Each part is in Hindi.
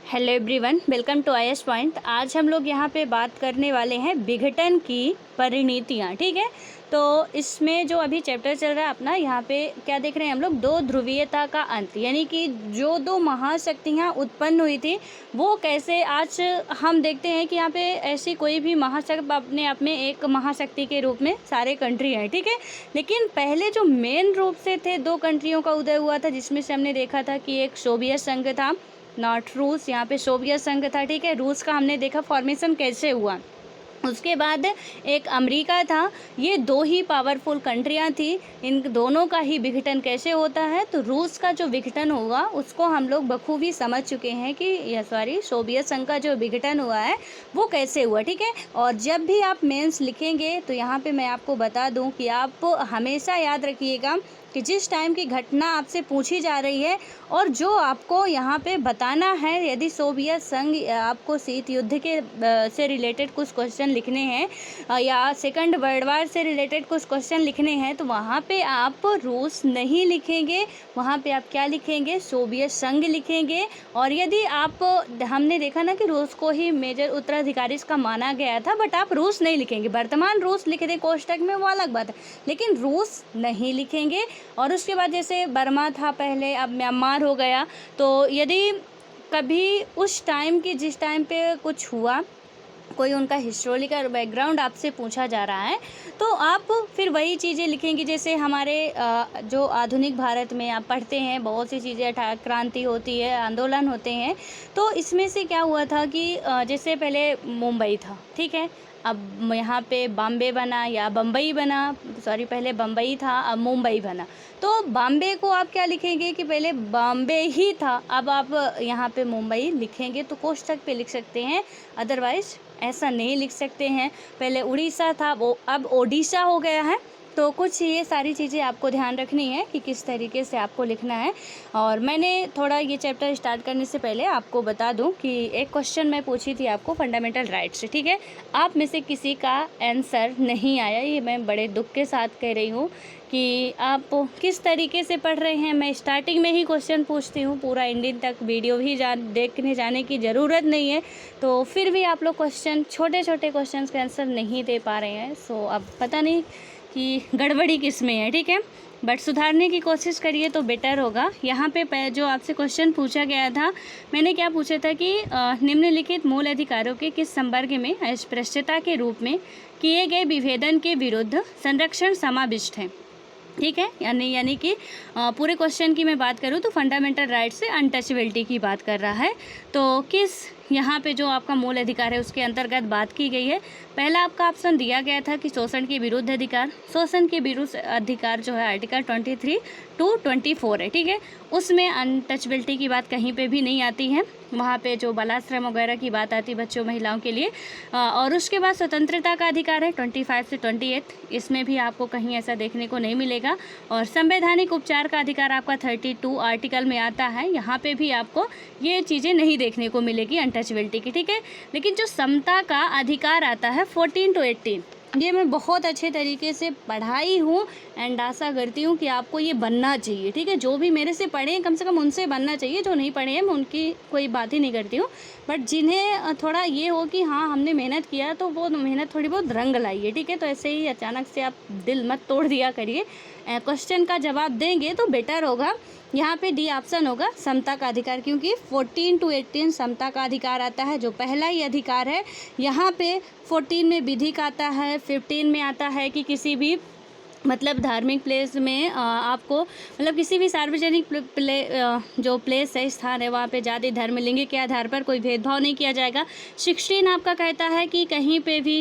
Hello everyone, welcome to IAS point. आज हम लोग यहाँ पे बात करने वाले हैं विघटन की परिणतियाँ। ठीक है, तो इसमें जो अभी चैप्टर चल रहा है अपना, यहाँ पे क्या देख रहे हैं हम लोग, दो ध्रुवीयता का अंत, यानी कि जो दो महाशक्तियाँ उत्पन्न हुई थी वो कैसे आज हम देखते हैं कि यहाँ पे ऐसी कोई भी महाशक्ति अपने आप में एक महाशक्ति के रूप में सारे कंट्री हैं। ठीक है, लेकिन पहले जो मेन रूप से थे दो कंट्रियों का उदय हुआ था, जिसमें से हमने देखा था कि एक सोवियत संघ था, नॉट रूस, यहाँ पे सोवियत संघ था। ठीक है, रूस का हमने देखा फॉर्मेशन कैसे हुआ। उसके बाद एक अमेरिका था। ये दो ही पावरफुल कंट्रियां थी, इन दोनों का ही विघटन कैसे होता है। तो रूस का जो विघटन होगा उसको हम लोग बखूबी समझ चुके हैं कि सोवियत संघ का जो विघटन हुआ है वो कैसे हुआ। ठीक है, और जब भी आप मेंस लिखेंगे तो यहाँ पे मैं आपको बता दूं कि आप हमेशा याद रखिएगा कि जिस टाइम की घटना आपसे पूछी जा रही है और जो आपको यहाँ पे बताना है, यदि सोवियत संघ आपको शीत युद्ध के से रिलेटेड कुछ क्वेश्चन लिखने हैं या सेकंड वर्ल्ड वार से रिलेटेड कुछ क्वेश्चन लिखने हैं, तो वहाँ पे आप रूस नहीं लिखेंगे, वहाँ पे आप क्या लिखेंगे, सोवियत संघ लिखेंगे। और यदि आप, हमने देखा ना कि रूस को ही मेजर उत्तराधिकारी इसका माना गया था, बट आप रूस नहीं लिखेंगे। वर्तमान रूस लिख दें कोष्टक में वो अलग बात है, लेकिन रूस नहीं लिखेंगे। और उसके बाद जैसे बर्मा था पहले, अब म्यांमार हो गया। तो यदि कभी उस टाइम की, जिस टाइम पे कुछ हुआ, कोई उनका हिस्टोरिकल बैकग्राउंड आपसे पूछा जा रहा है, तो आप फिर वही चीज़ें लिखेंगे। जैसे हमारे जो आधुनिक भारत में आप पढ़ते हैं बहुत सी चीज़ें, क्रांति होती है, आंदोलन होते हैं। तो इसमें से क्या हुआ था कि जैसे पहले मुंबई था, ठीक है, अब यहाँ पे बॉम्बे बना या बम्बई बना, सॉरी पहले बम्बई था अब मुंबई बना। तो बॉम्बे को आप क्या लिखेंगे कि पहले बॉम्बे ही था, अब आप यहाँ पे मुंबई लिखेंगे तो कोष्टक पे लिख सकते हैं, अदरवाइज ऐसा नहीं लिख सकते हैं। पहले उड़ीसा था, वो अब ओडिशा हो गया है। तो कुछ ये सारी चीज़ें आपको ध्यान रखनी है कि किस तरीके से आपको लिखना है। और मैंने थोड़ा ये चैप्टर स्टार्ट करने से पहले आपको बता दूं कि एक क्वेश्चन मैं पूछी थी आपको फंडामेंटल राइट्स से। ठीक है, आप में से किसी का आंसर नहीं आया, ये मैं बड़े दुख के साथ कह रही हूँ कि आप किस तरीके से पढ़ रहे हैं। मैं स्टार्टिंग में ही क्वेश्चन पूछती हूँ, पूरा एंडिंग तक वीडियो भी देखने जाने की ज़रूरत नहीं है, तो फिर भी आप लोग छोटे छोटे क्वेश्चन के आंसर नहीं दे पा रहे हैं। सो अब पता नहीं कि गड़बड़ी किस में है। ठीक है, बट सुधारने की कोशिश करिए तो बेटर होगा। यहाँ पे जो आपसे क्वेश्चन पूछा गया था, मैंने क्या पूछा था कि निम्नलिखित मूल अधिकारों के किस संवर्ग में अस्पृश्यता के रूप में किए गए विभेदन के विरुद्ध संरक्षण समाविष्ट है। ठीक है, यानी कि पूरे क्वेश्चन की मैं बात करूँ तो फंडामेंटल राइट से अनटचेबिलिटी की बात कर रहा है। तो किस यहाँ पे जो आपका मूल अधिकार है उसके अंतर्गत बात की गई है। पहला आपका ऑप्शन दिया गया था कि शोषण के विरुद्ध अधिकार। शोषण के विरुद्ध अधिकार जो है आर्टिकल 23 to 24 है। ठीक है, उसमें अनटचेबिलिटी की बात कहीं पे भी नहीं आती है, वहाँ पे जो बालाश्रम वगैरह की बात आती है बच्चों महिलाओं के लिए। और उसके बाद स्वतंत्रता का अधिकार है 25 से 28, इसमें भी आपको कहीं ऐसा देखने को नहीं मिलेगा। और संवैधानिक उपचार का अधिकार आपका 32 आर्टिकल में आता है, यहाँ पे भी आपको ये चीज़ें नहीं देखने को मिलेगी अनटचेबिलिटी की। ठीक है, लेकिन जो समता का अधिकार आता है 14 to 18, ये मैं बहुत अच्छे तरीके से पढ़ाई हूँ एंड आशा करती हूँ कि आपको ये बनना चाहिए। ठीक है, जो भी मेरे से पढ़े हैं कम से कम उनसे बनना चाहिए, जो नहीं पढ़े हैं मैं उनकी कोई बात ही नहीं करती हूँ, बट जिन्हें थोड़ा ये हो कि हाँ हमने मेहनत किया तो वो मेहनत थोड़ी बहुत रंग लाइए। ठीक है, तो ऐसे ही अचानक से आप दिल मत तोड़ दिया करिए, क्वेश्चन का जवाब देंगे तो बेटर होगा। यहाँ पे डी ऑप्शन होगा समता का अधिकार, क्योंकि 14 to 18 समता का अधिकार आता है, जो पहला ही अधिकार है। यहाँ पे 14 में विधिक आता है, 15 में आता है कि किसी भी मतलब धार्मिक प्लेस में आपको मतलब किसी भी सार्वजनिक जो प्लेस है, स्थान है, वहाँ पे जाति धर्म लिंग के आधार पर कोई भेदभाव नहीं किया जाएगा। 16 आपका कहता है कि कहीं पे भी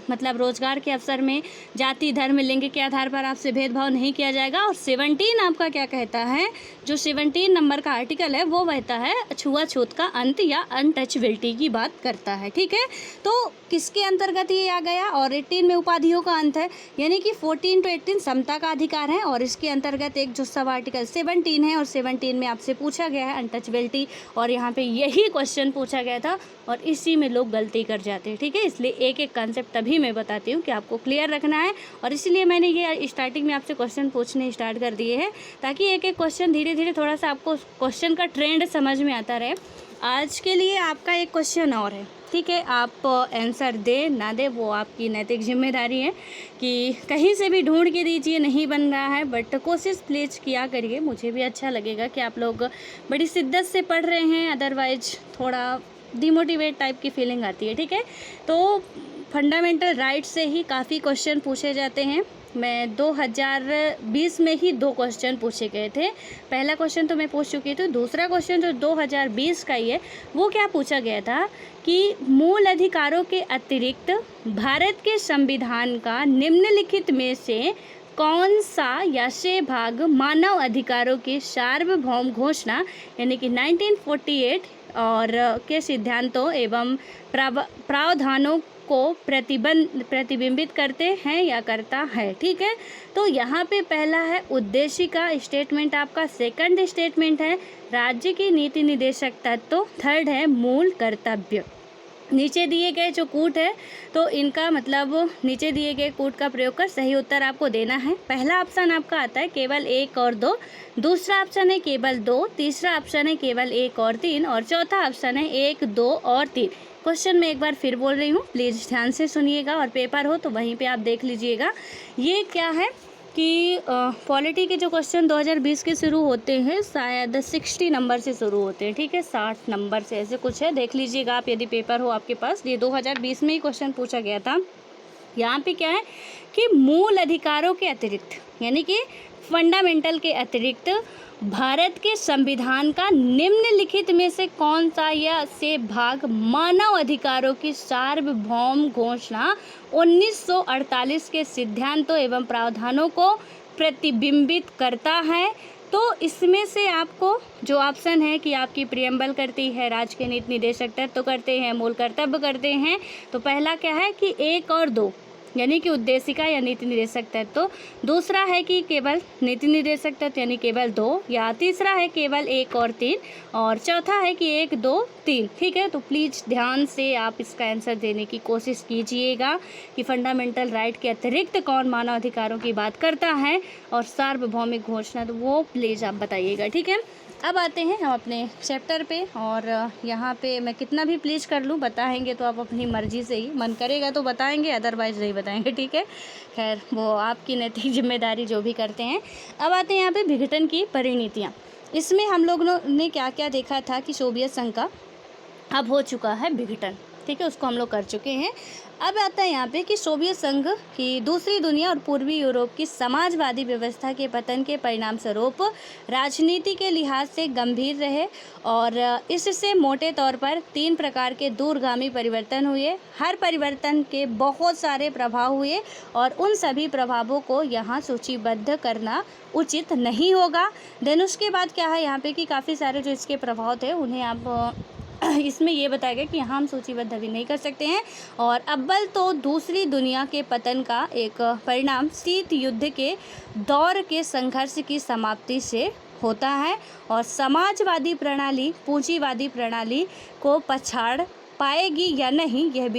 मतलब रोजगार के अवसर में जाति धर्म लिंग के आधार पर आपसे भेदभाव नहीं किया जाएगा। और 17 आपका क्या कहता है, जो 17 नंबर का आर्टिकल है वो कहता है छुआछूत का अंत या अनटचेबिलिटी की बात करता है। ठीक है, तो किसके अंतर्गत ये आ गया, और 18 में उपाधियों का अंत है, यानी कि 14 to 18 समता का अधिकार है। और इसके अंतर्गत एक जो सब आर्टिकल 17 है, और 17 में आपसे पूछा गया है अनटचेबिलिटी, और यहाँ पे यही क्वेश्चन पूछा गया था और इसी में लोग गलती कर जाते हैं। ठीक है, इसलिए एक एक कंसेप्ट तभी मैं बताती हूँ कि आपको क्लियर रखना है, और इसलिए मैंने ये स्टार्टिंग में आपसे क्वेश्चन पूछने स्टार्ट कर दिए हैं, ताकि एक एक क्वेश्चन धीरे धीरे थोड़ा सा आपको क्वेश्चन का ट्रेंड समझ में आता रहे। आज के लिए आपका एक क्वेश्चन और है, ठीक है। आप आंसर दे ना दे वो आपकी नैतिक जिम्मेदारी है कि कहीं से भी ढूंढ के दीजिए, नहीं बन रहा है बट कोशिश प्लीज़ किया करिए। मुझे भी अच्छा लगेगा कि आप लोग बड़ी शिद्दत से पढ़ रहे हैं, अदरवाइज थोड़ा डिमोटिवेट टाइप की फीलिंग आती है, ठीक है। तो फंडामेंटल राइट से ही काफ़ी क्वेश्चन पूछे जाते हैं। मैं 2020 में ही 2 क्वेश्चन पूछे गए थे। पहला क्वेश्चन तो मैं पूछ चुकी थी, दूसरा क्वेश्चन जो 2020 का ही है वो क्या पूछा गया था कि मूल अधिकारों के अतिरिक्त भारत के संविधान का निम्नलिखित में से कौन सा या से भाग मानव अधिकारों की सार्वभौम घोषणा यानी कि 1948 और के सिद्धांतों एवं प्रावधानों को प्रतिबिंबित करते हैं या करता है, ठीक है। तो यहाँ पे पहला है उद्देशिका स्टेटमेंट आपका, सेकंड स्टेटमेंट है राज्य की नीति निर्देशक तत्व, थर्ड है मूल कर्तव्य। नीचे दिए गए जो कूट है तो इनका मतलब नीचे दिए गए कूट का प्रयोग कर सही उत्तर आपको देना है। पहला ऑप्शन आपका आता है केवल 1 और 2, दूसरा ऑप्शन है केवल 2, तीसरा ऑप्शन है केवल 1 और 3 और चौथा ऑप्शन है 1, 2 और 3। क्वेश्चन मैं एक बार फिर बोल रही हूँ, प्लीज़ ध्यान से सुनिएगा और पेपर हो तो वहीं पे आप देख लीजिएगा। ये क्या है कि पॉलिटी के जो क्वेश्चन 2020 के शुरू होते हैं शायद 60 नंबर से शुरू होते हैं, ठीक है, 60 नंबर से ऐसे कुछ है, देख लीजिएगा आप यदि पेपर हो आपके पास। ये 2020 में ही क्वेश्चन पूछा गया था। यहाँ पे क्या है कि मूल अधिकारों के अतिरिक्त यानी कि फंडामेंटल के अतिरिक्त भारत के संविधान का निम्नलिखित में से कौन सा या से भाग मानव अधिकारों की सार्वभौम घोषणा 1948 के सिद्धांतों एवं प्रावधानों को प्रतिबिंबित करता है। तो इसमें से आपको जो ऑप्शन है कि आपकी प्रियम्बल करती है, राज्य के नीति निर्देशक तत्व करते हैं, मूल कर्तव्य करते हैं, तो पहला क्या है कि 1 और 2 यानी कि उद्देशिका या नीति निर्देशक तत्व, दूसरा है कि केवल नीति निर्देशक तत्व यानी केवल 2, या तीसरा है केवल 1 और 3 और चौथा है कि 1, 2, 3, ठीक है। तो प्लीज़ ध्यान से आप इसका आंसर देने की कोशिश कीजिएगा कि फंडामेंटल राइट के अतिरिक्त कौन मानव अधिकारों की बात करता है और सार्वभौमिक घोषणा, तो वो प्लीज़ आप बताइएगा, ठीक है। अब आते हैं हम अपने चैप्टर पे और यहाँ पे मैं कितना भी प्लीज़ कर लूँ बताएंगे तो आप अपनी मर्ज़ी से ही, मन करेगा तो बताएंगे अदरवाइज़ नहीं बताएंगे, ठीक है। खैर वो आपकी नैतिक जिम्मेदारी जो भी करते हैं। अब आते हैं यहाँ पे विघटन की परिणतियाँ। इसमें हम लोगों ने क्या क्या देखा था कि सोवियत संघ का अब हो चुका है विघटन, ठीक है, उसको हम लोग कर चुके हैं। अब आता है यहाँ पे कि सोवियत संघ की दूसरी दुनिया और पूर्वी यूरोप की समाजवादी व्यवस्था के पतन के परिणाम स्वरूप राजनीति के लिहाज से गंभीर रहे और इससे मोटे तौर पर 3 प्रकार के दूरगामी परिवर्तन हुए। हर परिवर्तन के बहुत सारे प्रभाव हुए और उन सभी प्रभावों को यहाँ सूचीबद्ध करना उचित नहीं होगा। देन उसके बाद क्या है यहाँ पे कि काफ़ी सारे जो इसके प्रभाव थे उन्हें आप इसमें ये बताया गया कि यहाँ हम सूचीबद्ध अभी नहीं कर सकते हैं। और अव्वल तो दूसरी दुनिया के पतन का एक परिणाम शीत युद्ध के दौर के संघर्ष की समाप्ति से होता है और समाजवादी प्रणाली पूंजीवादी प्रणाली को पछाड़ पाएगी या नहीं यह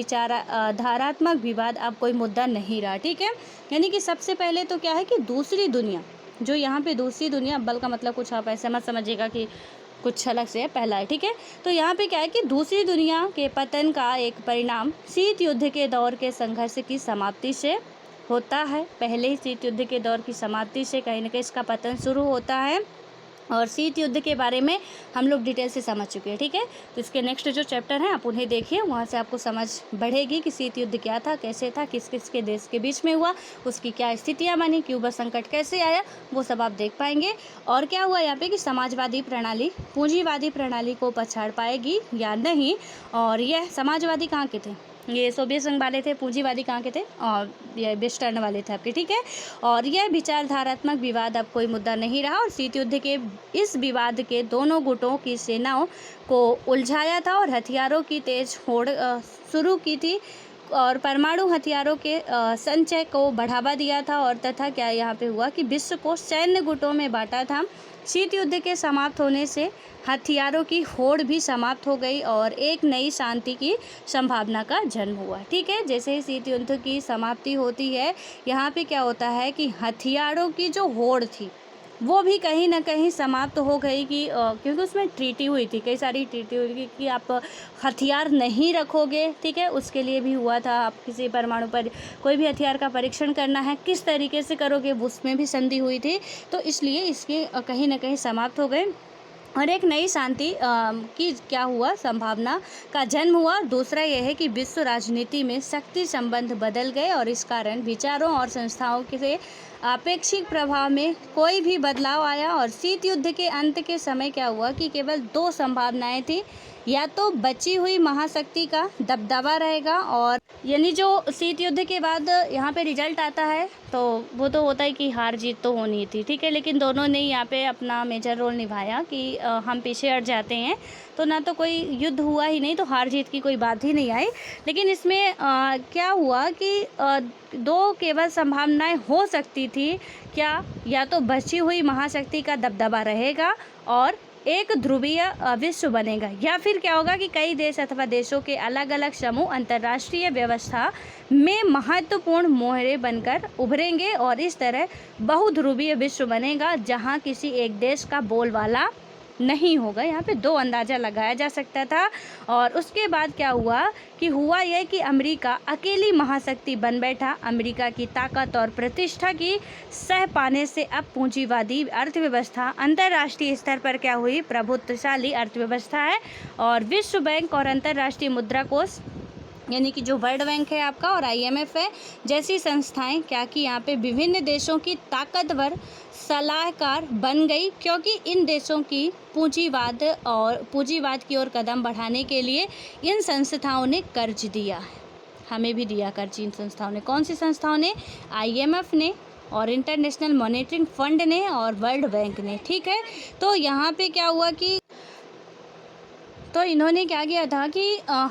धारात्मक विवाद अब कोई मुद्दा नहीं रहा, ठीक है। यानी कि सबसे पहले तो क्या है कि दूसरी दुनिया, जो यहाँ पे दूसरी दुनिया, अव्वल का मतलब कुछ आप ऐसे मत समझिएगा कि कुछ अलग से पहला है, ठीक है। तो यहाँ पे क्या है कि दूसरी दुनिया के पतन का एक परिणाम शीत युद्ध के दौर के संघर्ष की समाप्ति से होता है। पहले ही शीत युद्ध के दौर की समाप्ति से कहीं ना कहीं इसका पतन शुरू होता है और शीत युद्ध के बारे में हम लोग डिटेल से समझ चुके हैं, ठीक है। तो इसके नेक्स्ट जो चैप्टर हैं आप उन्हें देखिए, वहाँ से आपको समझ बढ़ेगी कि शीत युद्ध क्या था, कैसे था, किस किस के देश के बीच में हुआ, उसकी क्या स्थितियाँ बनी, क्यूबा संकट कैसे आया, वो सब आप देख पाएंगे। और क्या हुआ यहाँ पे कि समाजवादी प्रणाली पूंजीवादी प्रणाली को पछाड़ पाएगी या नहीं, और यह समाजवादी कहाँ के थे, ये सोवियत संघ वाले थे, पूंजीवादी कहाँ के थे और ये वेस्टर्न वाले थे आपके, ठीक है। और यह विचारधारात्मक विवाद अब कोई मुद्दा नहीं रहा और शीत युद्ध के इस विवाद के दोनों गुटों की सेनाओं को उलझाया था और हथियारों की तेज होड़ शुरू की थी और परमाणु हथियारों के संचय को बढ़ावा दिया था। और तथा क्या यहाँ पे हुआ कि विश्व को सैन्य गुटों में बांटा था। शीत युद्ध के समाप्त होने से हथियारों की होड़ भी समाप्त हो गई और एक नई शांति की संभावना का जन्म हुआ, ठीक है। जैसे ही शीत युद्ध की समाप्ति होती है यहाँ पे क्या होता है कि हथियारों की जो होड़ थी वो भी कहीं न कहीं समाप्त हो गई कि क्योंकि उसमें ट्रीटी हुई थी, कई सारी ट्रीटी हुई थी कि आप हथियार नहीं रखोगे, ठीक है? उसके लिए भी हुआ था, आप किसी परमाणु पर कोई भी हथियार का परीक्षण करना है, किस तरीके से करोगे, उसमें भी संधि हुई थी। तो इसलिए इसके कहीं न कहीं समाप्त हो गए और एक नई शांति की क्या हुआ, संभावना का जन्म हुआ। दूसरा यह है कि विश्व राजनीति में शक्ति संबंध बदल गए और इस कारण विचारों और संस्थाओं के आपेक्षिक प्रभाव में कोई भी बदलाव आया। और शीत युद्ध के अंत के समय क्या हुआ कि केवल दो संभावनाएं थी, या तो बची हुई महाशक्ति का दबदबा रहेगा, और यानी जो शीत युद्ध के बाद यहाँ पे रिजल्ट आता है तो वो तो होता है कि हार जीत तो होनी थी, ठीक है, लेकिन दोनों ने यहाँ पे अपना मेजर रोल निभाया कि हम पीछे हट जाते हैं, तो ना तो कोई युद्ध हुआ ही नहीं, तो हार जीत की कोई बात ही नहीं आई। लेकिन इसमें क्या हुआ कि दो केवल संभावनाएं हो सकती थी, क्या, या तो बची हुई महाशक्ति का दबदबा रहेगा और एक ध्रुवीय विश्व बनेगा, या फिर क्या होगा कि कई देश अथवा देशों के अलग अलग समूह अंतर्राष्ट्रीय व्यवस्था में महत्वपूर्ण मोहरे बनकर उभरेंगे और इस तरह बहुध्रुवीय विश्व बनेगा जहां किसी एक देश का बोलबाला नहीं होगा। यहाँ पे दो अंदाज़ा लगाया जा सकता था। और उसके बाद क्या हुआ कि हुआ यह कि अमेरिका अकेली महाशक्ति बन बैठा। अमेरिका की ताकत और प्रतिष्ठा की सह पाने से अब पूंजीवादी अर्थव्यवस्था अंतर्राष्ट्रीय स्तर पर क्या हुई, प्रभुत्वशाली अर्थव्यवस्था है। और विश्व बैंक और अंतर्राष्ट्रीय मुद्रा कोष यानी कि जो वर्ल्ड बैंक है आपका और IMF है जैसी संस्थाएं क्या कि यहाँ पे विभिन्न देशों की ताकतवर सलाहकार बन गई, क्योंकि इन देशों की पूंजीवाद की ओर कदम बढ़ाने के लिए इन संस्थाओं ने कर्ज दिया है। हमें भी दिया कर्ज इन संस्थाओं ने। कौन सी संस्थाओं ने? IMF ने और इंटरनेशनल मॉनेटरी फंड ने और वर्ल्ड बैंक ने, ठीक है। तो यहाँ पे क्या हुआ कि तो इन्होंने क्या किया था कि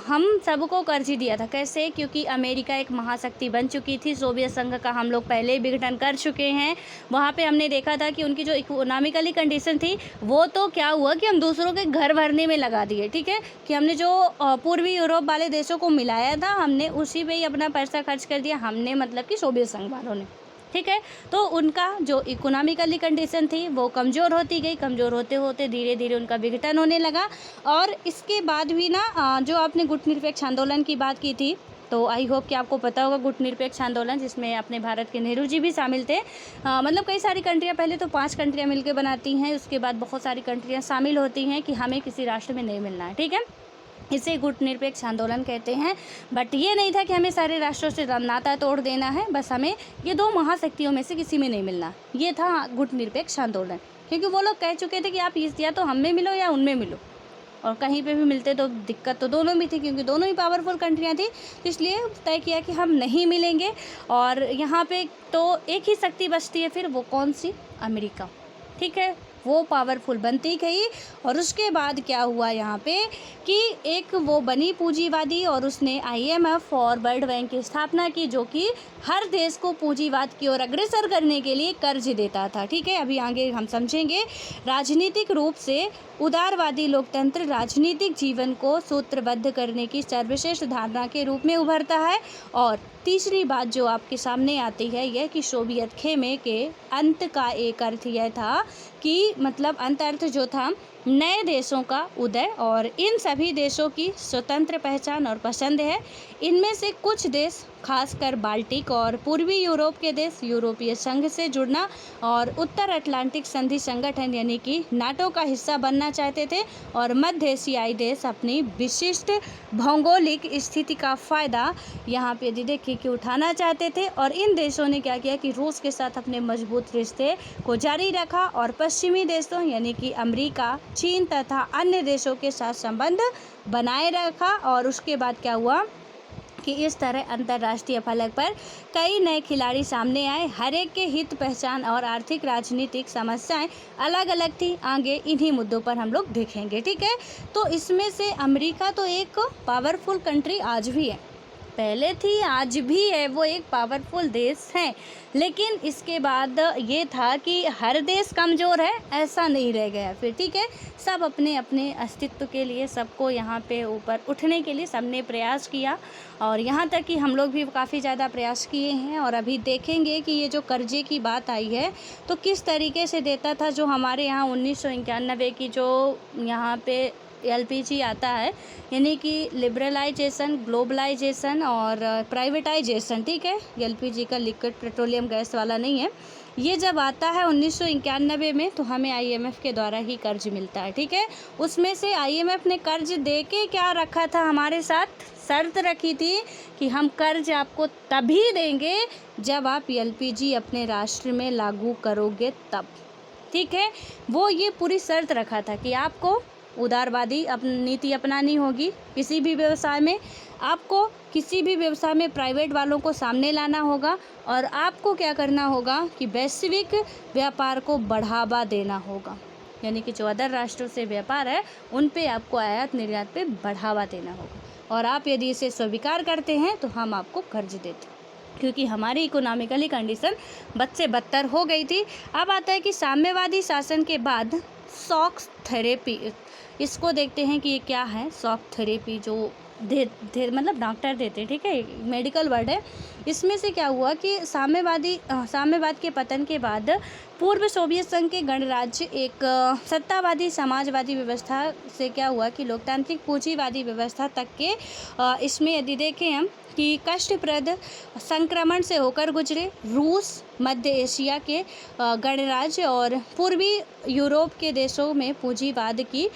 हम सबको कर्ज ही दिया था। कैसे? क्योंकि अमेरिका एक महाशक्ति बन चुकी थी, सोवियत संघ का हम लोग पहले ही विघटन कर चुके हैं। वहाँ पे हमने देखा था कि उनकी जो इकोनॉमिकली कंडीशन थी वो तो क्या हुआ कि हम दूसरों के घर भरने में लगा दिए, ठीक है, कि हमने जो पूर्वी यूरोप वाले देशों को मिलाया था हमने उसी पे ही अपना पैसा खर्च कर दिया, हमने मतलब कि सोवियत संघ वालों ने, ठीक है। तो उनका जो इकोनॉमिकली कंडीशन थी वो कमज़ोर होती गई, कमज़ोर होते होते धीरे धीरे उनका विघटन होने लगा। और इसके बाद भी ना जो आपने गुटनिरपेक्ष आंदोलन की बात की थी, तो आई होप कि आपको पता होगा गुटनिरपेक्ष आंदोलन, जिसमें अपने भारत के नेहरू जी भी शामिल थे। मतलब कई सारी कंट्रियां, पहले तो 5 कंट्रियां मिलकर बनाती हैं, उसके बाद बहुत सारी कंट्रियां शामिल होती हैं कि हमें किसी राष्ट्र में नहीं मिलना है, ठीक है। इसे गुटनिरपेक्ष आंदोलन कहते हैं। बट ये नहीं था कि हमें सारे राष्ट्रों से नाता तोड़ देना है, बस हमें ये 2 महाशक्तियों में से किसी में नहीं मिलना, ये था गुटनिरपेक्ष आंदोलन। क्योंकि वो लोग कह चुके थे कि आप या तो हम में मिलो या उनमें मिलो, और कहीं पे भी मिलते तो दिक्कत तो दोनों में थी, क्योंकि दोनों ही पावरफुल कंट्रियां थी। इसलिए तय किया कि हम नहीं मिलेंगे। और यहाँ पे तो एक ही शक्ति बचती है, फिर वो कौन सी? अमेरिका, ठीक है, वो पावरफुल बनती गई। और उसके बाद क्या हुआ यहाँ पे कि एक वो बनी पूंजीवादी, और उसने IMF और वर्ल्ड बैंक की स्थापना की, जो कि हर देश को पूंजीवाद की ओर अग्रसर करने के लिए कर्ज देता था, ठीक है। अभी आगे हम समझेंगे। राजनीतिक रूप से उदारवादी लोकतंत्र राजनीतिक जीवन को सूत्रबद्ध करने की सर्वश्रेष्ठ धारणा के रूप में उभरता है। और तीसरी बात जो आपके सामने आती है यह कि सोवियत खेमे के अंत का एक अर्थ यह था कि मतलब अंत अर्थ जो था नए देशों का उदय, और इन सभी देशों की स्वतंत्र पहचान और पसंद है। इनमें से कुछ देश, खासकर बाल्टिक और पूर्वी यूरोप के देश, यूरोपीय संघ से जुड़ना और उत्तर अटलांटिक संधि संगठन यानी कि नाटो का हिस्सा बनना चाहते थे। और मध्य एशियाई देश अपनी विशिष्ट भौगोलिक स्थिति का फ़ायदा यहाँ पे देखिए कि उठाना चाहते थे। और इन देशों ने क्या किया कि रूस के साथ अपने मजबूत रिश्ते को जारी रखा और पश्चिमी देशों यानी कि अमेरिका, चीन तथा अन्य देशों के साथ संबंध बनाए रखा। और उसके बाद क्या हुआ कि इस तरह अंतर्राष्ट्रीय फलक पर कई नए खिलाड़ी सामने आए। हर एक के हित, पहचान और आर्थिक राजनीतिक समस्याएं अलग अलग थी। आगे इन्हीं मुद्दों पर हम लोग देखेंगे, ठीक है। तो इसमें से अमेरिका तो एक पावरफुल कंट्री आज भी है, पहले थी, आज भी है, वो एक पावरफुल देश है। लेकिन इसके बाद ये था कि हर देश कमज़ोर है, ऐसा नहीं रह गया फिर, ठीक है। सब अपने अपने अस्तित्व के लिए, सबको यहाँ पे ऊपर उठने के लिए सबने प्रयास किया, और यहाँ तक कि हम लोग भी काफ़ी ज़्यादा प्रयास किए हैं। और अभी देखेंगे कि ये जो कर्जे की बात आई है तो किस तरीके से देता था। जो हमारे यहाँ 1991 की जो यहाँ पे एलपीजी आता है, यानी कि लिबरलाइजेशन, ग्लोबलाइजेशन और प्राइवेटाइजेशन, ठीक है। एलपीजी का लिक्विड पेट्रोलियम गैस वाला नहीं है। ये जब आता है 1991 में, तो हमें आईएमएफ के द्वारा ही कर्ज मिलता है, ठीक है। उसमें से आईएमएफ ने कर्ज देके क्या रखा था, हमारे साथ शर्त रखी थी कि हम कर्ज आपको तभी देंगे जब आप एलपीजी अपने राष्ट्र में लागू करोगे तब, ठीक है। वो ये पूरी शर्त रखा था कि आपको उदारवादी नीति अपनानी होगी किसी भी व्यवसाय में, आपको किसी भी व्यवसाय में प्राइवेट वालों को सामने लाना होगा, और आपको क्या करना होगा कि वैश्विक व्यापार को बढ़ावा देना होगा। यानी कि जो अदर राष्ट्रों से व्यापार है उन पे आपको आयात निर्यात पे बढ़ावा देना होगा, और आप यदि इसे स्वीकार करते हैं तो हम आपको कर्ज देते हैं, क्योंकि हमारी इकोनॉमिकली कंडीशन बद से बदतर हो गई थी। अब आता है कि साम्यवादी शासन के बाद शॉक थेरेपी, इसको देखते हैं कि ये क्या है। शॉक थेरेपी जो मतलब डॉक्टर देते, ठीक है, मेडिकल वर्ड है। इसमें से क्या हुआ कि साम्यवाद के पतन के बाद पूर्व सोवियत संघ के गणराज्य एक सत्तावादी समाजवादी व्यवस्था से क्या हुआ कि लोकतांत्रिक पूंजीवादी व्यवस्था तक के इसमें यदि देखें हम कि कष्टप्रद संक्रमण से होकर गुजरे। रूस, मध्य एशिया के गणराज्य और पूर्वी यूरोप के देशों में पूंजीवाद की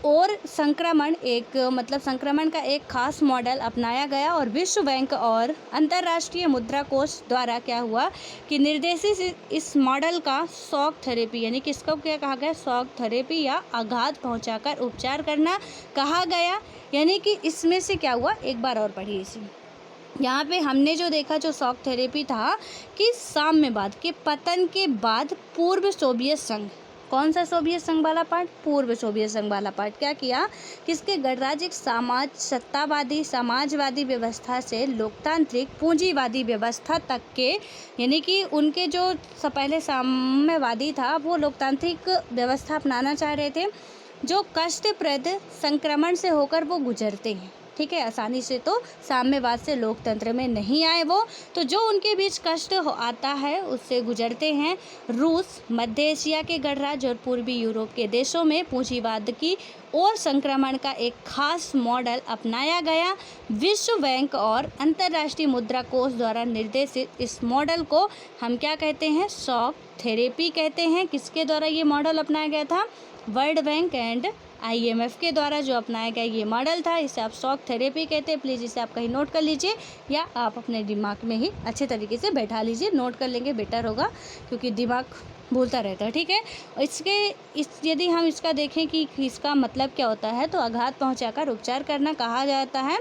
और संक्रमण का एक खास मॉडल अपनाया गया, और विश्व बैंक और अंतर्राष्ट्रीय मुद्रा कोष द्वारा क्या हुआ कि निर्देशित इस मॉडल का शॉक थेरेपी, यानी कि इसको क्या कहा गया, शॉक थेरेपी या आघात पहुंचाकर उपचार करना कहा गया। यानी कि इसमें से क्या हुआ, एक बार और पढ़िए इसी। यहाँ पे हमने जो देखा, जो शॉक थेरेपी था कि साम्यवाद के पतन के बाद पूर्व सोवियत संघ, कौन सा सोवियत संघ वाला पार्ट, पूर्व सोवियत संघ वाला पार्ट, क्या किया कि इसके गणराज्य सत्तावादी समाजवादी व्यवस्था से लोकतांत्रिक पूंजीवादी व्यवस्था तक के, यानी कि उनके जो पहले साम्यवादी था वो लोकतांत्रिक व्यवस्था अपनाना चाह रहे थे, जो कष्टप्रद संक्रमण से होकर वो गुजरते हैं, ठीक है। आसानी से तो साम्यवाद से लोकतंत्र में नहीं आए वो, तो जो उनके बीच कष्ट आता है उससे गुजरते हैं। रूस, मध्य एशिया के गणराज्य और पूर्वी यूरोप के देशों में पूंजीवाद की और संक्रमण का एक खास मॉडल अपनाया गया। विश्व बैंक और अंतर्राष्ट्रीय मुद्रा कोष द्वारा निर्देशित इस मॉडल को हम क्या कहते हैं, शॉक थेरेपी कहते हैं। किसके द्वारा ये मॉडल अपनाया गया था, वर्ल्ड बैंक एंड आईएमएफ के द्वारा जो अपनाया गया ये मॉडल था, इसे आप शॉक थेरेपी कहते हैं। प्लीज़ इसे आप कहीं नोट कर लीजिए, या आप अपने दिमाग में ही अच्छे तरीके से बैठा लीजिए, नोट कर लेंगे बेटर होगा, क्योंकि दिमाग भूलता रहता है, ठीक है। यदि हम इसका देखें कि इसका मतलब क्या होता है, तो आघात पहुंचाकर उपचार करना कहा जाता है।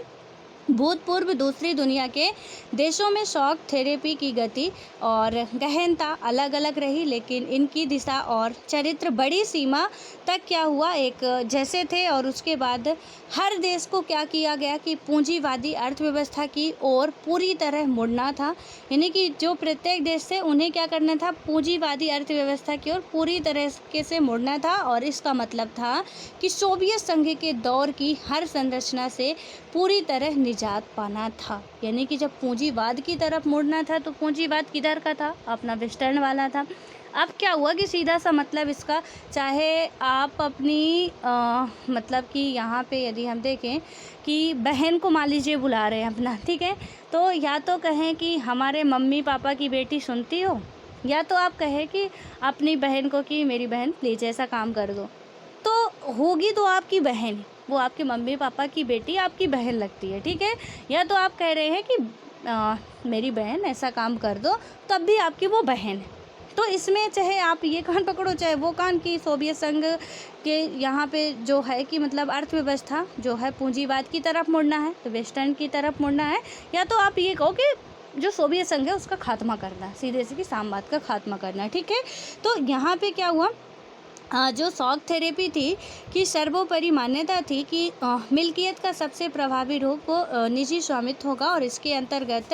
भूतपूर्व दूसरी दुनिया के देशों में शॉक थेरेपी की गति और गहनता अलग अलग रही, लेकिन इनकी दिशा और चरित्र बड़ी सीमा तक क्या हुआ, एक जैसे थे। और उसके बाद हर देश को क्या किया गया कि पूंजीवादी अर्थव्यवस्था की ओर पूरी तरह मुड़ना था। यानी कि जो प्रत्येक देश से उन्हें क्या करना था, पूंजीवादी अर्थव्यवस्था की ओर पूरी तरह से मुड़ना था। और इसका मतलब था कि सोवियत संघ के दौर की हर संरचना से पूरी तरह निजात पाना था। यानी कि जब पूंजीवाद की तरफ मुड़ना था, तो पूंजीवाद किधर का था, अपना वेस्टर्न वाला था। अब क्या हुआ कि सीधा सा मतलब इसका, चाहे आप अपनी मतलब कि यहाँ पे यदि हम देखें कि बहन को मान लीजिए बुला रहे हैं अपना, ठीक है, तो या तो कहें कि हमारे मम्मी पापा की बेटी सुनती हो, या तो आप कहें कि अपनी बहन को कि मेरी बहन प्लीज़ ऐसा काम कर दो, तो होगी तो आपकी बहन, वो आपके मम्मी पापा की बेटी आपकी बहन लगती है, ठीक है। या तो आप कह रहे हैं कि मेरी बहन ऐसा काम कर दो, तब भी आपकी वो बहन है। तो इसमें चाहे आप ये कान पकड़ो चाहे वो कान, की सोवियत संघ के यहाँ पे जो है कि मतलब अर्थव्यवस्था जो है पूंजीवाद की तरफ मुड़ना है, तो वेस्टर्न की तरफ मुड़ना है। या तो आप ये कहो कि जो सोवियत संघ है उसका खात्मा करना है, सीधे सीधे साम्यवाद का खात्मा करना है, ठीक है। तो यहाँ पे क्या हुआ जो शॉक थेरेपी थी कि सर्वोपरि मान्यता थी कि मिल्कियत का सबसे प्रभावी रूप निजी स्वामित्व होगा और इसके अंतर्गत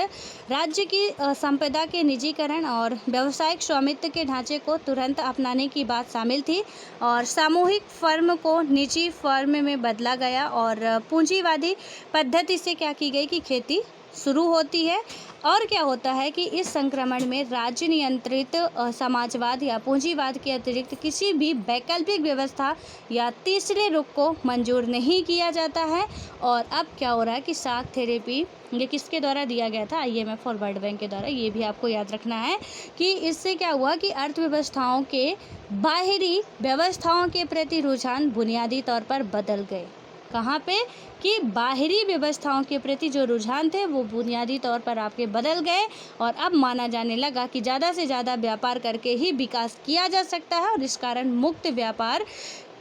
राज्य की संपदा के निजीकरण और व्यावसायिक स्वामित्व के ढांचे को तुरंत अपनाने की बात शामिल थी और सामूहिक फर्म को निजी फर्म में बदला गया और पूंजीवादी पद्धति से क्या की गई कि खेती शुरू होती है। और क्या होता है कि इस संक्रमण में राज्य नियंत्रित समाजवाद या पूंजीवाद के अतिरिक्त किसी भी वैकल्पिक व्यवस्था या तीसरे रुख को मंजूर नहीं किया जाता है। और अब क्या हो रहा है कि शॉक थेरेपी ये किसके द्वारा दिया गया था, IMF और वर्ल्ड बैंक के द्वारा। ये भी आपको याद रखना है कि इससे क्या हुआ कि अर्थव्यवस्थाओं के बाहरी व्यवस्थाओं के प्रति रुझान बुनियादी तौर पर बदल गए। कहाँ पे कि बाहरी व्यवस्थाओं के प्रति जो रुझान थे वो बुनियादी तौर पर आपके बदल गए और अब माना जाने लगा कि ज़्यादा से ज़्यादा व्यापार करके ही विकास किया जा सकता है और इस कारण मुक्त व्यापार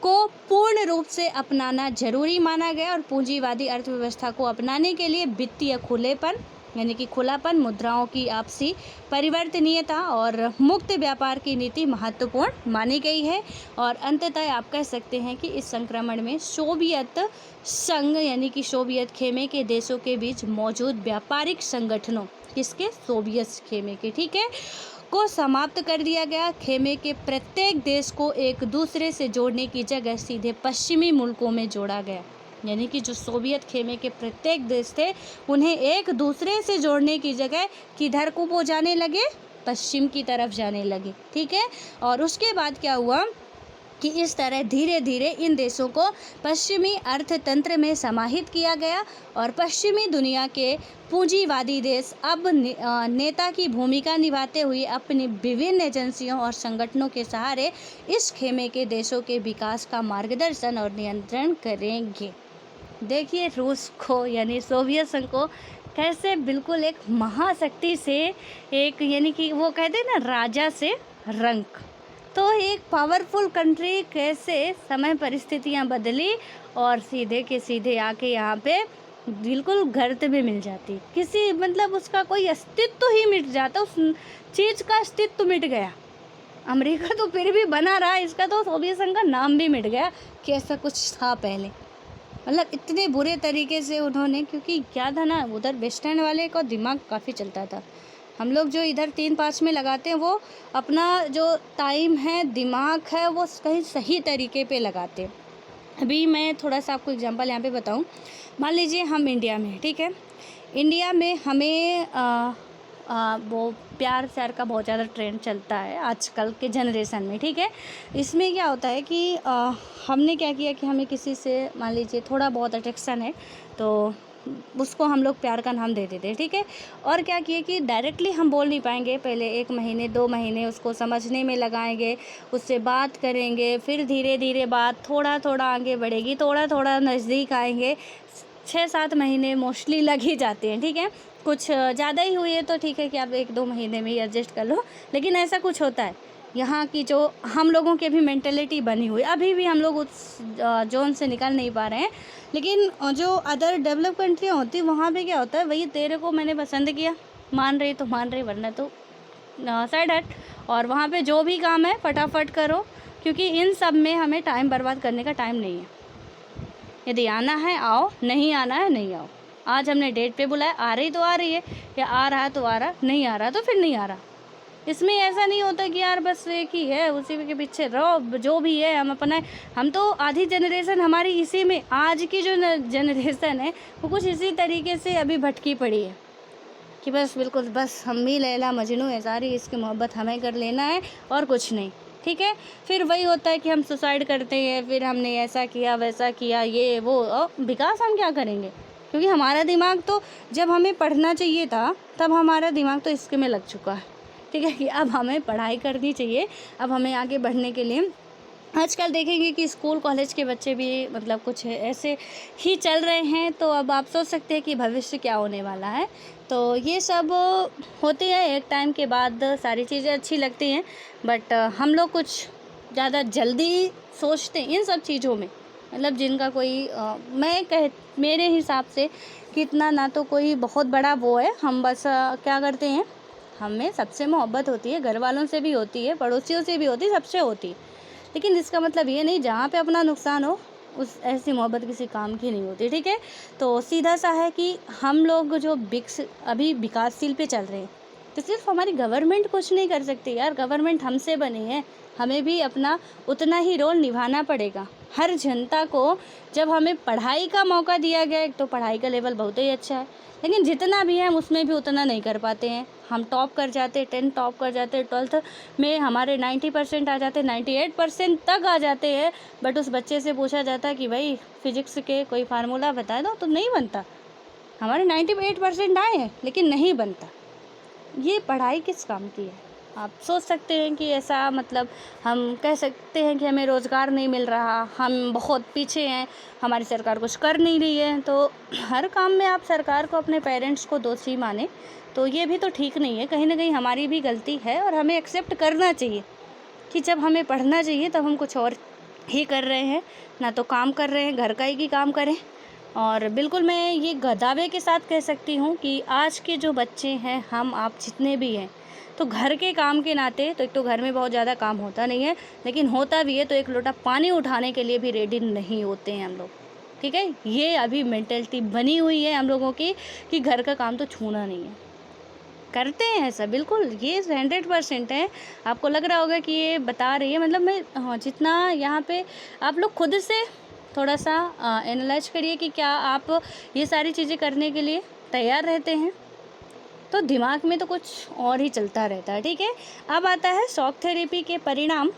को पूर्ण रूप से अपनाना जरूरी माना गया और पूंजीवादी अर्थव्यवस्था को अपनाने के लिए वित्तीय खुलेपन यानी कि खुलापन, मुद्राओं की आपसी परिवर्तनीयता और मुक्त व्यापार की नीति महत्वपूर्ण मानी गई है। और अंततः आप कह सकते हैं कि इस संक्रमण में सोवियत संघ यानी कि सोवियत खेमे के देशों के बीच मौजूद व्यापारिक संगठनों किसके, सोवियत खेमे के, ठीक है, को समाप्त कर दिया गया। खेमे के प्रत्येक देश को एक दूसरे से जोड़ने की जगह सीधे पश्चिमी मुल्कों में जोड़ा गया। यानी कि जो सोवियत खेमे के प्रत्येक देश थे उन्हें एक दूसरे से जोड़ने की जगह किधर को वो जाने लगे, पश्चिम की तरफ जाने लगे, ठीक है। और उसके बाद क्या हुआ कि इस तरह धीरे धीरे इन देशों को पश्चिमी अर्थतंत्र में समाहित किया गया और पश्चिमी दुनिया के पूंजीवादी देश अब नेता की भूमिका निभाते हुए अपनी विभिन्न एजेंसियों और संगठनों के सहारे इस खेमे के देशों के विकास का मार्गदर्शन और नियंत्रण करेंगे। देखिए रूस को यानी सोवियत संघ को कैसे बिल्कुल एक महाशक्ति से एक यानी कि वो कहते हैं ना राजा से रंक, तो एक पावरफुल कंट्री कैसे समय परिस्थितियां बदली और सीधे के सीधे आके यहाँ पे बिल्कुल गर्त में मिल जाती, किसी मतलब उसका कोई अस्तित्व ही मिट जाता, उस चीज़ का अस्तित्व मिट गया। अमेरिका तो फिर भी बना रहा, इसका तो सोवियत संघ का नाम भी मिट गया कि ऐसा कुछ था पहले। मतलब इतने बुरे तरीके से उन्होंने, क्योंकि क्या था ना उधर वेस्टर्न वाले का दिमाग काफ़ी चलता था। हम लोग जो इधर 3-5 में लगाते हैं वो अपना जो टाइम है, दिमाग है, वो कहीं सही तरीके पे लगाते हैं। अभी मैं थोड़ा सा आपको एग्जांपल यहाँ पे बताऊँ। मान लीजिए हम इंडिया में, ठीक है, इंडिया में हमें वो प्यार श्यार का बहुत ज़्यादा ट्रेंड चलता है आजकल के जनरेशन में, ठीक है। इसमें क्या होता है कि हमने क्या किया कि हमें किसी से मान लीजिए थोड़ा बहुत अट्रैक्शन है तो उसको हम लोग प्यार का नाम दे देते हैं, ठीक है। और क्या किए कि डायरेक्टली हम बोल नहीं पाएंगे, पहले 1 महीने 2 महीने उसको समझने में लगाएंगे, उससे बात करेंगे, फिर धीरे धीरे बात थोड़ा थोड़ा आगे बढ़ेगी, थोड़ा थोड़ा नज़दीक आएंगे। 6-7 महीने मोस्टली लग ही जाते हैं, ठीक है। कुछ ज़्यादा ही हुई है तो ठीक है कि आप 1-2 महीने में ही एडजस्ट कर लो, लेकिन ऐसा कुछ होता है। यहाँ की जो हम लोगों की भी मेंटेलिटी बनी हुई, अभी भी हम लोग उस जोन से निकल नहीं पा रहे हैं। लेकिन जो अदर डेवलप कंट्रियाँ होती वहाँ पे क्या होता है, वही तेरे को मैंने पसंद किया, मान रही तो मान रही, वरना तो साइड हट। और वहाँ पे जो भी काम है फटाफट करो, क्योंकि इन सब में हमें टाइम बर्बाद करने का टाइम नहीं है। यदि आना है आओ, नहीं आना है नहीं आओ। आज हमने डेट पे बुलाया, आ रही तो आ रही है, या आ रहा तो आ रहा, नहीं आ रहा तो फिर नहीं आ रहा। इसमें ऐसा नहीं होता कि यार बस एक ही है उसी के पीछे रहो, जो भी है हम अपना, हम तो आधी जनरेशन हमारी इसी में, आज की जो जनरेशन है वो कुछ इसी तरीके से अभी भटकी पड़ी है कि बस बिल्कुल बस हम भी लैला मजनू है, सारी इसकी मोहब्बत हमें कर लेना है और कुछ नहीं, ठीक है। फिर वही होता है कि हम सुसाइड करते हैं, फिर हमने ऐसा किया वैसा किया, ये वो, विकास हम क्या करेंगे, क्योंकि हमारा दिमाग तो जब हमें पढ़ना चाहिए था तब हमारा दिमाग तो इसके में लग चुका है, ठीक है, कि अब हमें पढ़ाई करनी चाहिए, अब हमें आगे बढ़ने के लिए। आजकल देखेंगे कि स्कूल कॉलेज के बच्चे भी मतलब कुछ ऐसे ही चल रहे हैं, तो अब आप सोच सकते हैं कि भविष्य क्या होने वाला है। तो ये सब होते हैं, एक टाइम के बाद सारी चीज़ें अच्छी लगती हैं, बट हम लोग कुछ ज़्यादा जल्दी सोचते हैं इन सब चीज़ों में, मतलब जिनका कोई मेरे हिसाब से कितना ना तो कोई बहुत बड़ा वो है। हम बस क्या करते हैं, हमें सबसे मोहब्बत होती है, घर वालों से भी होती है, पड़ोसियों से भी होती है, सबसे होती है, लेकिन इसका मतलब ये नहीं जहाँ पे अपना नुकसान हो उस ऐसी मोहब्बत किसी काम की नहीं होती, ठीक है। तो सीधा सा है कि हम लोग जो अभी विकासशील पे चल रहे हैं, तो सिर्फ हमारी गवर्नमेंट कुछ नहीं कर सकती यार, गवर्नमेंट हमसे बनी है, हमें भी अपना उतना ही रोल निभाना पड़ेगा। हर जनता को जब हमें पढ़ाई का मौका दिया गया है, तो पढ़ाई का लेवल बहुत ही अच्छा है, लेकिन जितना भी है हम उसमें भी उतना नहीं कर पाते हैं। हम टॉप कर जाते, 10 टॉप कर जाते, 12th में हमारे 90% आ जाते, 98% तक आ जाते हैं, बट उस बच्चे से पूछा जाता है कि भाई फिजिक्स के कोई फार्मूला बता दो, तो नहीं बनता। हमारे 98% आए हैं लेकिन नहीं बनता। ये पढ़ाई किस काम की है? आप सोच सकते हैं कि ऐसा मतलब हम कह सकते हैं कि हमें रोज़गार नहीं मिल रहा, हम बहुत पीछे हैं, हमारी सरकार कुछ कर नहीं रही है। तो हर काम में आप सरकार को, अपने पेरेंट्स को दोषी माने, तो ये भी तो ठीक नहीं है। कहीं ना कहीं हमारी भी गलती है और हमें एक्सेप्ट करना चाहिए कि जब हमें पढ़ना चाहिए तब हम कुछ और ही कर रहे हैं, ना तो काम कर रहे हैं, घर का ही काम करें। और बिल्कुल मैं ये दावे के साथ कह सकती हूँ कि आज के जो बच्चे हैं, हम आप जितने भी हैं, तो घर के काम के नाते, तो एक तो घर में बहुत ज़्यादा काम होता नहीं है, लेकिन होता भी है तो एक लोटा पानी उठाने के लिए भी रेडी नहीं होते हैं हम लोग, ठीक है। ये अभी मेंटेलिटी बनी हुई है हम लोगों की कि घर का काम तो छूना नहीं है। करते हैं ऐसा, बिल्कुल ये 100% है। आपको लग रहा होगा कि ये बता रही है, मतलब मैं जितना यहाँ पे आप लोग खुद से थोड़ा सा एनालाइज करिए कि क्या आप ये सारी चीज़ें करने के लिए तैयार रहते हैं, तो दिमाग में तो कुछ और ही चलता रहता है, ठीक है। अब आता है शॉक थेरेपी के परिणाम।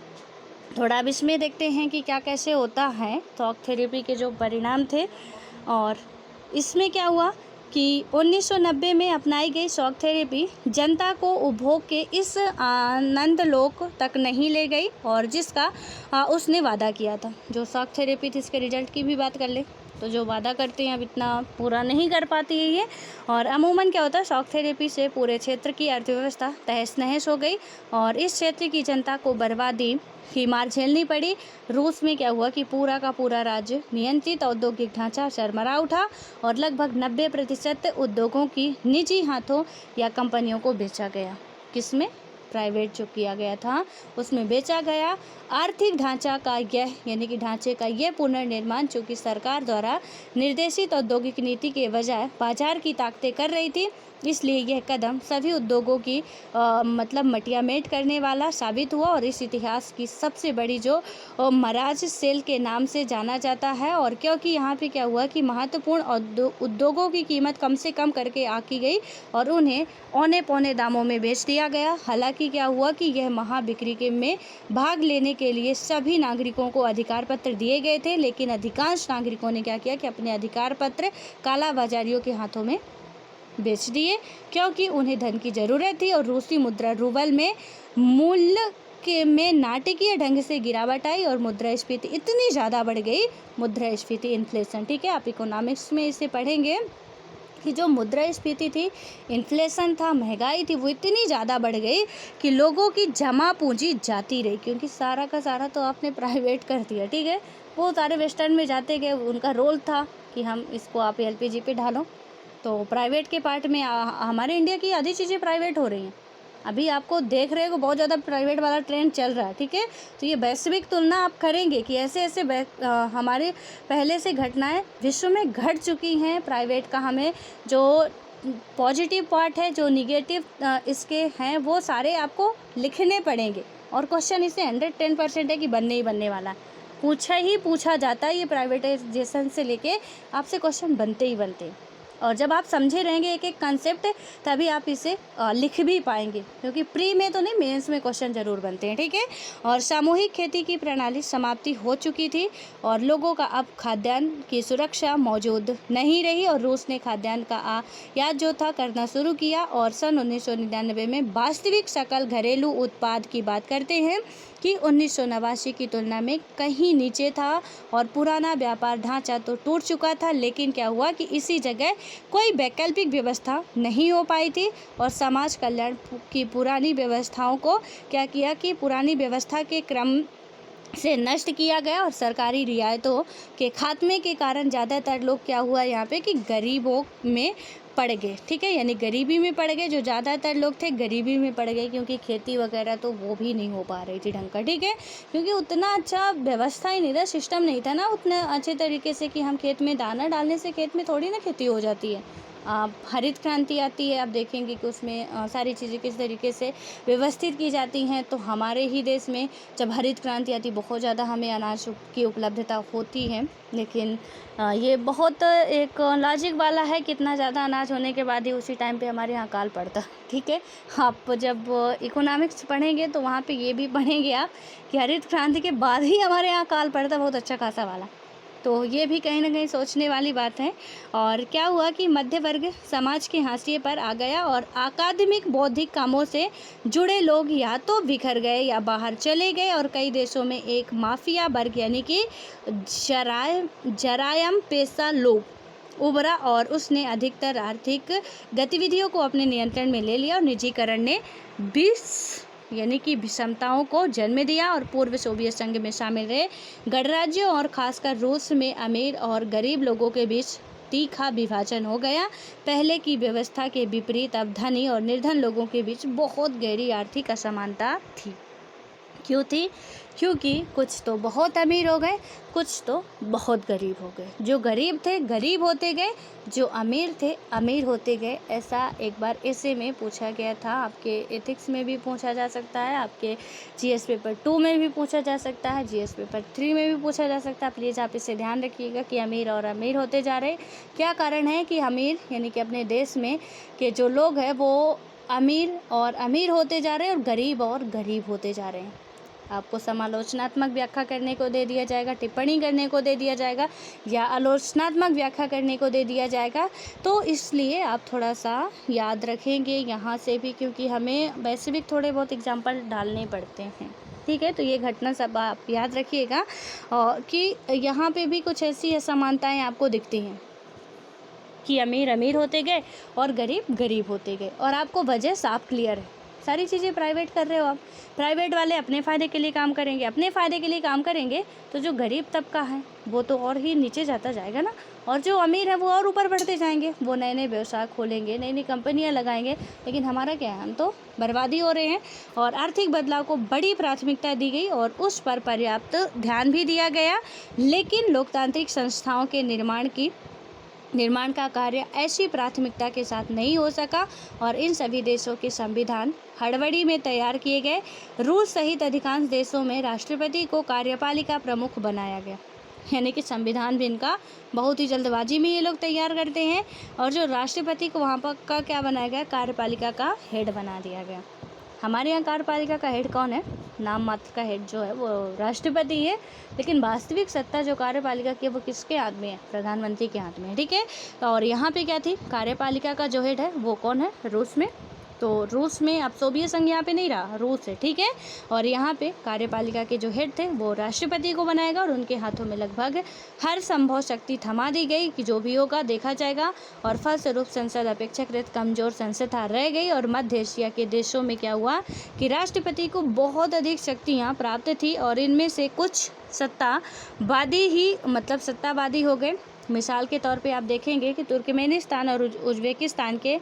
थोड़ा अब इसमें देखते हैं कि क्या कैसे होता है शॉक थेरेपी के जो परिणाम थे। और इसमें क्या हुआ कि 1990 में अपनाई गई शॉक थेरेपी जनता को उपभोग के इस आनंद लोक तक नहीं ले गई और जिसका उसने वादा किया था। जो शॉक थेरेपी थी, इसके रिजल्ट की भी बात कर ले तो जो वादा करते हैं अब इतना पूरा नहीं कर पाती है ये। और अमूमन क्या होता है, शॉक थेरेपी से पूरे क्षेत्र की अर्थव्यवस्था तहस नहस हो गई और इस क्षेत्र की जनता को बर्बादी की मार झेलनी पड़ी। रूस में क्या हुआ कि पूरा का पूरा राज्य नियंत्रित औद्योगिक ढांचा चरमरा उठा और लगभग 90% उद्योगों की निजी हाथों या कंपनियों को बेचा गया। किसमें? प्राइवेट जो किया गया था उसमें बेचा गया। आर्थिक ढांचा का यह यानी कि ढांचे का यह पुनर्निर्माण चूँकि सरकार द्वारा निर्देशित औद्योगिक नीति के बजाय बाजार की ताकतें कर रही थी, इसलिए यह कदम सभी उद्योगों की मतलब मटियामेट करने वाला साबित हुआ और इस इतिहास की सबसे बड़ी जो मराज सेल के नाम से जाना जाता है। और क्योंकि यहाँ पे क्या हुआ कि महत्वपूर्ण उद्योगों की कीमत कम से कम करके आकी गई और उन्हें औने पौने दामों में बेच दिया गया। हालांकि क्या हुआ कि यह महाबिक्री के में भाग लेने के लिए सभी नागरिकों को अधिकार पत्र दिए गए थे, लेकिन अधिकांश नागरिकों ने क्या किया कि अपने अधिकार पत्र काला बाजारियों के हाथों में बेच दिए क्योंकि उन्हें धन की ज़रूरत थी और रूसी मुद्रा रूबल में मूल्य के में नाटकीय ढंग से गिरावट आई और मुद्रास्फीति इतनी ज़्यादा बढ़ गई, मुद्रास्फीति इन्फ्लेशन, ठीक है। आप इकोनॉमिक्स में इसे पढ़ेंगे कि जो मुद्रास्फीति थी, इन्फ्लेशन था, महंगाई थी, वो इतनी ज़्यादा बढ़ गई कि लोगों की जमा पूंजी जाती रही क्योंकि सारा का सारा तो आपने प्राइवेट कर दिया, ठीक है। वो सारे वेस्टर्न में जाते गए, उनका रोल था कि हम इसको आप एलपीजी पे ढालो। तो प्राइवेट के पार्ट में हमारे इंडिया की आधी चीज़ें प्राइवेट हो रही हैं। अभी आपको देख रहे हो बहुत ज़्यादा प्राइवेट वाला ट्रेंड चल रहा है, ठीक है। तो ये वैश्विक तुलना आप करेंगे कि ऐसे ऐसे हमारे पहले से घटनाएं विश्व में घट चुकी हैं। प्राइवेट का हमें जो पॉजिटिव पार्ट है, जो निगेटिव इसके हैं, वो सारे आपको लिखने पड़ेंगे और क्वेश्चन इससे 110% है कि बनने ही बनने वाला है। पूछा जाता है, ये प्राइवेटाइजेशन से लेके आपसे क्वेश्चन बनते ही बनते हैं। और जब आप समझे रहेंगे एक एक कंसेप्ट तभी आप इसे लिख भी पाएंगे क्योंकि प्री में तो नहीं, मेंस में क्वेश्चन जरूर बनते हैं, ठीक है। और सामूहिक खेती की प्रणाली समाप्ति हो चुकी थी और लोगों का अब खाद्यान्न की सुरक्षा मौजूद नहीं रही और रूस ने खाद्यान्न का आयात जो था करना शुरू किया और सन 1999 में वास्तविक सकल घरेलू उत्पाद की बात करते हैं कि 1989 की तुलना में कहीं नीचे था और पुराना व्यापार ढांचा तो टूट चुका था। लेकिन क्या हुआ कि इसी जगह कोई वैकल्पिक व्यवस्था नहीं हो पाई थी और समाज कल्याण की पुरानी व्यवस्थाओं को क्या किया कि पुरानी व्यवस्था के क्रम से नष्ट किया गया और सरकारी रियायतों के खात्मे के कारण ज़्यादातर लोग क्या हुआ यहाँ पे कि गरीबों में पड़ गए। ठीक है, यानी गरीबी में पड़ गए, जो ज़्यादातर लोग थे गरीबी में पड़ गए, क्योंकि खेती वगैरह तो वो भी नहीं हो पा रही थी ढंग का। ठीक है, क्योंकि उतना अच्छा व्यवस्था ही नहीं था, सिस्टम नहीं था ना उतने अच्छे तरीके से कि हम खेत में दाना डालने से खेत में थोड़ी ना खेती हो जाती है। हरित क्रांति आती है, आप देखेंगे कि उसमें सारी चीज़ें किस तरीके से व्यवस्थित की जाती हैं। तो हमारे ही देश में जब हरित क्रांति आती, बहुत ज़्यादा हमें अनाज की उपलब्धता होती है, लेकिन ये बहुत एक लॉजिक वाला है, कितना ज़्यादा अनाज होने के बाद ही उसी टाइम पे हमारे यहाँ अकाल पड़ता। ठीक है, आप जब इकोनॉमिक्स पढ़ेंगे तो वहाँ पे ये भी पढ़ेंगे आप कि हरित क्रांति के बाद ही हमारे यहाँ अकाल पड़ता, बहुत अच्छा खासा वाला। तो ये भी कहीं ना कहीं सोचने वाली बात है। और क्या हुआ कि मध्य वर्ग समाज के हाशिए पर आ गया और अकादमिक बौद्धिक कामों से जुड़े लोग या तो बिखर गए या बाहर चले गए, और कई देशों में एक माफिया वर्ग यानी कि जरायम पेशा लोग उभरा और उसने अधिकतर आर्थिक गतिविधियों को अपने नियंत्रण में ले लिया, और निजीकरण ने 20 यानी कि विषमताओं को जन्म दिया और पूर्व सोवियत संघ में शामिल रहे गणराज्यों और खासकर रूस में अमीर और गरीब लोगों के बीच तीखा विभाजन हो गया। पहले की व्यवस्था के विपरीत अब धनी और निर्धन लोगों के बीच बहुत गहरी आर्थिक असमानता थी। क्यों थी? क्योंकि कुछ तो बहुत अमीर हो गए, कुछ तो बहुत गरीब हो गए। जो गरीब थे गरीब होते गए, जो अमीर थे अमीर होते गए। ऐसा एक बार ऐसे में पूछा गया था, आपके एथिक्स में भी पूछा जा सकता है, आपके जीएस पेपर 2 में भी पूछा जा सकता है, जीएस पेपर 3 में भी पूछा जा सकता है। प्लीज़ आप इसे ध्यान रखिएगा कि अमीर और अमीर होते जा रहे। क्या कारण है कि अमीर यानी कि अपने देश में के जो लोग हैं वो अमीर और अमीर होते जा रहे हैं और गरीब होते जा रहे हैं। आपको समालोचनात्मक व्याख्या करने को दे दिया जाएगा, टिप्पणी करने को दे दिया जाएगा, या आलोचनात्मक व्याख्या करने को दे दिया जाएगा। तो इसलिए आप थोड़ा सा याद रखेंगे यहाँ से भी, क्योंकि हमें वैश्विक थोड़े बहुत एग्जाम्पल डालने पड़ते हैं। ठीक है, तो ये घटना सब आप याद रखिएगा कि यहाँ पे भी कुछ ऐसी असमानताएँ आपको दिखती हैं कि अमीर अमीर होते गए और गरीब गरीब होते गए, और आपको वजह साफ क्लियर है। सारी चीज़ें प्राइवेट कर रहे हो आप, प्राइवेट वाले अपने फ़ायदे के लिए काम करेंगे, अपने फ़ायदे के लिए काम करेंगे, तो जो गरीब तबका है वो तो और ही नीचे जाता जाएगा ना, और जो अमीर है वो और ऊपर बढ़ते जाएंगे। वो नए नए व्यवसाय खोलेंगे, नई नई कंपनियां लगाएंगे, लेकिन हमारा क्या है, हम तो बर्बादी हो रहे हैं। और आर्थिक बदलाव को बड़ी प्राथमिकता दी गई और उस पर पर्याप्त ध्यान भी दिया गया, लेकिन लोकतांत्रिक संस्थाओं के निर्माण का कार्य ऐसी प्राथमिकता के साथ नहीं हो सका, और इन सभी देशों के संविधान हड़बड़ी में तैयार किए गए। रूस सहित अधिकांश देशों में राष्ट्रपति को कार्यपालिका प्रमुख बनाया गया, यानी कि संविधान भी इनका बहुत ही जल्दबाजी में ये लोग तैयार करते हैं, और जो राष्ट्रपति को वहाँ पर का क्या बनाया गया, कार्यपालिका का हेड बना दिया गया। हमारे यहाँ कार्यपालिका का हेड कौन है? नाम मात्र का हेड जो है वो राष्ट्रपति है, लेकिन वास्तविक सत्ता जो कार्यपालिका की है वो किसके हाथ में है? प्रधानमंत्री के हाथ में है। ठीक है, और यहाँ पे क्या थी, कार्यपालिका का जो हेड है वो कौन है? रूस में। तो रूस में अब सोवियत संघ यहाँ पे नहीं रहा, रूस है। ठीक है, और यहाँ पे कार्यपालिका के जो हेड थे वो राष्ट्रपति को बनाएगा, और उनके हाथों में लगभग हर संभव शक्ति थमा दी गई कि जो भी होगा देखा जाएगा। और फलस्वरूप संसद अपेक्षाकृत कमजोर संस्था रह गई, और मध्य एशिया के देशों में क्या हुआ कि राष्ट्रपति को बहुत अधिक शक्तियाँ प्राप्त थी, और इनमें से कुछ सत्तावादी हो गए। मिसाल के तौर पे आप देखेंगे कि तुर्कमेनिस्तान और उज्बेकिस्तान के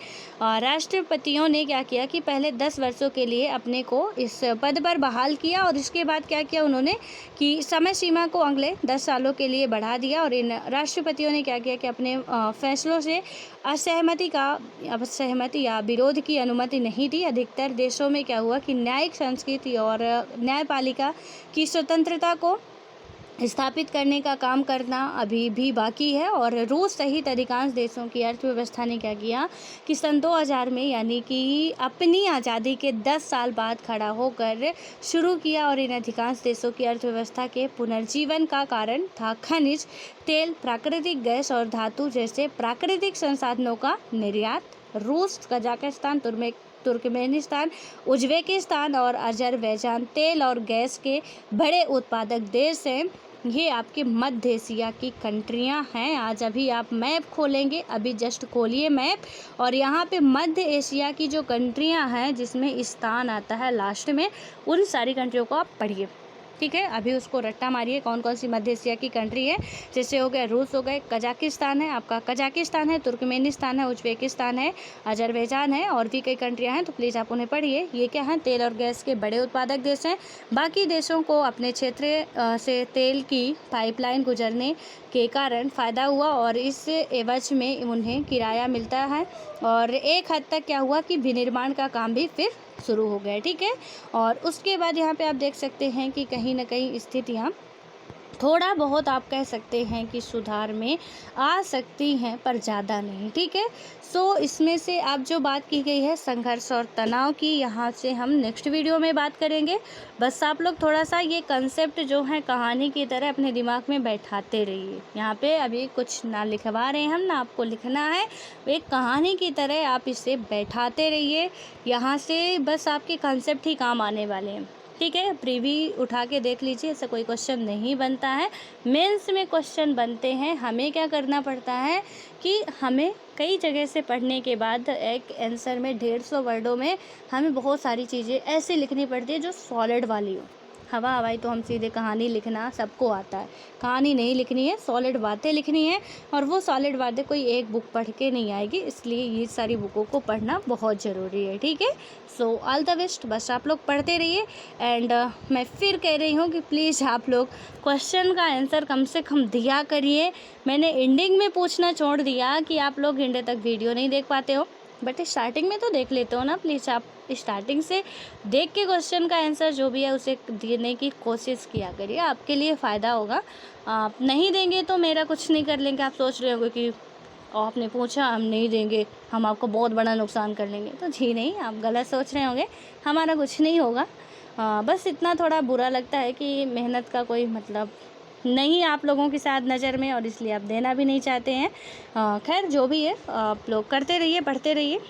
राष्ट्रपतियों ने क्या किया कि पहले 10 वर्षों के लिए अपने को इस पद पर बहाल किया, और इसके बाद क्या किया उन्होंने कि समय सीमा को अगले 10 सालों के लिए बढ़ा दिया। और इन राष्ट्रपतियों ने क्या किया कि अपने फैसलों से असहमति या विरोध की अनुमति नहीं दी। अधिकतर देशों में क्या हुआ कि न्यायिक संस्कृति और न्यायपालिका की स्वतंत्रता को स्थापित करने का काम करना अभी भी बाकी है। और रूस सहित अधिकांश देशों की अर्थव्यवस्था ने क्या किया कि सन 2000 में यानी कि अपनी आज़ादी के 10 साल बाद खड़ा होकर शुरू किया। और इन अधिकांश देशों की अर्थव्यवस्था के पुनर्जीवन का कारण था खनिज तेल, प्राकृतिक गैस और धातु जैसे प्राकृतिक संसाधनों का निर्यात। रूस, कजाकिस्तान, तुर्कमेनिस्तान, उज्बेकिस्तान और अजरबैजान तेल और गैस के बड़े उत्पादक देश हैं। ये आपके मध्य एशिया की कंट्रियां हैं। आज अभी आप मैप खोलेंगे, अभी जस्ट खोलिए मैप, और यहाँ पे मध्य एशिया की जो कंट्रियां हैं जिसमें स्थान आता है लास्ट में, उन सारी कंट्रियों को आप पढ़िए। ठीक है। अभी उसको रट्टा मारिए कौन कौन सी मध्य एशिया की कंट्री है, जैसे हो गया रूस हो गए, कजाकिस्तान है, आपका कजाकिस्तान है, तुर्कमेनिस्तान है, उज्बेकिस्तान है, अजरबैजान है, और भी कई कंट्रियां हैं, तो प्लीज़ आप उन्हें पढ़िए। ये क्या हैं, तेल और गैस के बड़े उत्पादक देश हैं। बाकी देशों को अपने क्षेत्र से तेल की पाइपलाइन गुजरने के कारण फ़ायदा हुआ और इस एवज में उन्हें किराया मिलता है, और एक हद तक क्या हुआ कि विनिर्माण का काम भी फिर शुरू हो गया, ठीक है। और उसके बाद यहाँ पे आप देख सकते हैं कि कहीं ना कहीं स्थितियाँ थोड़ा बहुत आप कह सकते हैं कि सुधार में आ सकती हैं, पर ज़्यादा नहीं, ठीक है। सो इसमें से आप जो बात की गई है संघर्ष और तनाव की, यहाँ से हम नेक्स्ट वीडियो में बात करेंगे। बस आप लोग थोड़ा सा ये कंसेप्ट जो है कहानी की तरह अपने दिमाग में बैठाते रहिए। यहाँ पे अभी कुछ ना लिखवा रहे हैं हम, ना आपको लिखना है, एक कहानी की तरह आप इसे बैठाते रहिए। यहाँ से बस आपके कंसेप्ट ही काम आने वाले हैं, ठीक है। प्रीवी उठा के देख लीजिए, ऐसा कोई क्वेश्चन नहीं बनता है। मेंस में क्वेश्चन बनते हैं। हमें क्या करना पड़ता है कि हमें कई जगह से पढ़ने के बाद एक आंसर में 150 वर्डों में हमें बहुत सारी चीज़ें ऐसे लिखनी पड़ती है जो सॉलिड वाली हो। हवा हवाई तो हम सीधे कहानी लिखना सबको आता है, कहानी नहीं लिखनी है, सॉलिड बातें लिखनी है, और वो सॉलिड बातें कोई एक बुक पढ़ के नहीं आएगी, इसलिए ये सारी बुकों को पढ़ना बहुत ज़रूरी है, ठीक है। सो ऑल द बेस्ट, बस आप लोग पढ़ते रहिए। एंड मैं फिर कह रही हूँ कि प्लीज़ आप लोग क्वेश्चन का आंसर कम से कम दिया करिए। मैंने एंडिंग में पूछना छोड़ दिया कि आप लोग घंटे तक वीडियो नहीं देख पाते हो, बट स्टार्टिंग में तो देख लेते हो ना। प्लीज़ आप स्टार्टिंग से देख के क्वेश्चन का आंसर जो भी है उसे देने की कोशिश किया करिए, आपके लिए फ़ायदा होगा। आप नहीं देंगे तो मेरा कुछ नहीं कर लेंगे। आप सोच रहे होंगे कि आपने पूछा हम नहीं देंगे, हम आपको बहुत बड़ा नुकसान कर लेंगे, तो जी नहीं, आप गलत सोच रहे होंगे, हमारा कुछ नहीं होगा। बस इतना थोड़ा बुरा लगता है कि मेहनत का कोई मतलब नहीं आप लोगों के साथ नज़र में, और इसलिए आप देना भी नहीं चाहते हैं। खैर जो भी है आप लोग करते रहिए, पढ़ते रहिए।